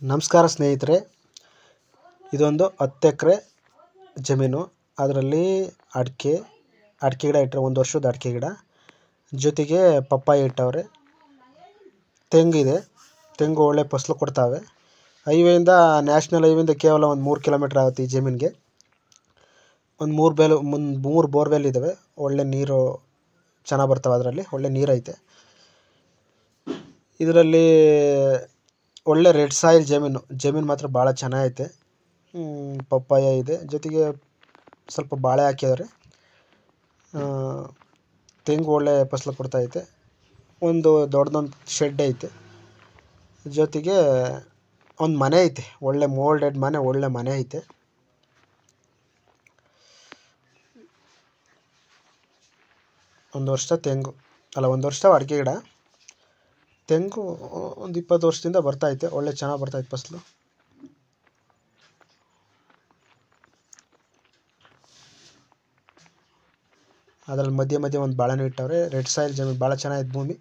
ನಮಸ್ಕಾರ ಸ್ನೇಹಿತರೆ, ಇದೊಂದು 10 ಎಕರೆ ಜಮೀನು. ಅದರಲ್ಲಿ ಅಡಿಕೆ ಗಿಡ ಇಟ್ಟರೆ, 1 ವರ್ಷದ ಅಡಿಕೆ ಗಿಡ ಜೊತೆಗೆ ಪಪ್ಪಾಯ ಇಟ್ಟವ್ರೆ. ತೆಂಗಿದೆ, ತೆಂಗು ಒಳ್ಳೆ ಫಸಲು ಕೊಡ್ತಾವೆ. ಹೈವೇಯಿಂದ ನ್ಯಾಷನಲ್ ಹೈವೇಯಿಂದ ಕೇವಲ ಒಂದು 3 ಕಿಲೋಮೀಟ್ರ್ ಆಗುತ್ತೆ ಈ ಜಮೀನಿಗೆ. ಒಂದು 3 ಬೋರ್ವೆಲ್ ಇದ್ದಾವೆ. ಒಳ್ಳೆ ನೀರು ಚೆನ್ನಾಗಿ ಬರ್ತವೆ, ಅದರಲ್ಲಿ ಒಳ್ಳೆ ನೀರೈತೆ. ಇದರಲ್ಲಿ ಒಳ್ಳೆ ರೆಡ್ ಸಾಯಿಲ್ ಜಮೀನು ಮಾತ್ರ ಭಾಳ ಚೆನ್ನಾಗೈತೆ. ಪಪ್ಪಾಯ ಇದೆ, ಜೊತೆಗೆ ಸ್ವಲ್ಪ ಬಾಳೆ ಹಾಕಿದ್ದಾರೆ. ತೆಂಗು ಒಳ್ಳೆ ಫಸಲು ಕೊಡ್ತಾಯಿದೆ. ಒಂದು ದೊಡ್ಡದೊಂದು ಶೆಡ್ ಐತೆ, ಜೊತೆಗೆ ಒಂದು ಮನೆ ಐತೆ, ಒಳ್ಳೆ ಮೋಲ್ಡೆಡ್ ಮನೆ, ಒಳ್ಳೆ ಮನೆ ಐತೆ. ಒಂದು ವರ್ಷ ತೆಂಗು ಒಂದು ವರ್ಷ ಅಡಿಕೆ ಗಿಡ. ತೆಂಗು ಒಂದು 20 ವರ್ಷದಿಂದ ಬರ್ತೈತೆ, ಒಳ್ಳೆ ಚೆನ್ನಾಗಿ ಬರ್ತೈತೆ ಫಸಲು. ಅದರಲ್ಲಿ ಮಧ್ಯೆ ಒಂದು ಬಾಳೆನೂ ಇಟ್ಟವ್ರೆ. ರೆಡ್ ಸಾಯಿಲ್ ಜಮೀನು, ಭಾಳ ಚೆನ್ನಾಗೈತೆ ಭೂಮಿ.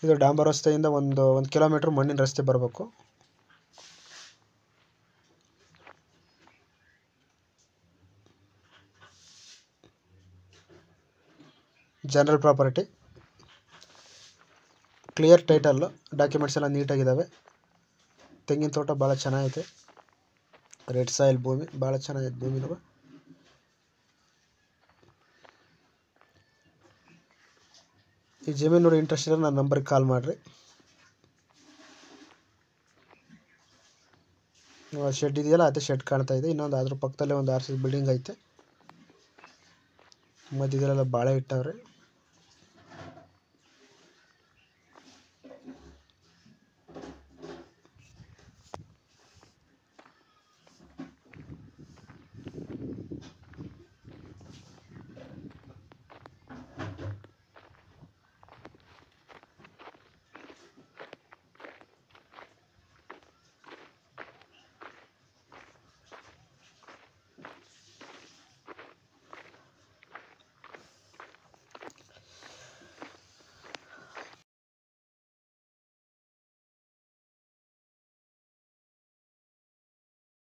ಇದು ಡಾಂಬರ್ ರಸ್ತೆಯಿಂದ ಒಂದು ಕಿಲೋಮೀಟ್ರ್ ಮಣ್ಣಿನ ರಸ್ತೆ ಬರಬೇಕು. General property, clear title, documents ಎಲ್ಲ ನೀಟಾಗಿದ್ದಾವೆ. ತೆಂಗಿನ ತೋಟ ಭಾಳ ಚೆನ್ನಾಗೈತೆ. ರೆಡ್ ಸಾಯಿಲ್ ಭೂಮಿ, ಭಾಳ ಚೆನ್ನಾಗೈತೆ ಭೂಮಿನೂ. ಈ ಜಮೀನು ನೋಡಿ ಇಂಟ್ರೆಸ್ಟ್ ಇರೋ ನನ್ನ ನಂಬರ್ಗೆ ಕಾಲ್ ಮಾಡಿರಿ. ಶೆಡ್ ಇದೆಯಲ್ಲ, ಅದೇ ಶೆಡ್ ಕಾಣ್ತಾ ಇದೆ. ಇನ್ನೊಂದು ಅದ್ರ ಪಕ್ಕದಲ್ಲೇ ಒಂದು RC ಬಿಲ್ಡಿಂಗ್ ಐತೆ. ಮಧ್ಯದಲ್ಲೆಲ್ಲ ಬಾಳೆ ಇಟ್ಟವ್ರೆ.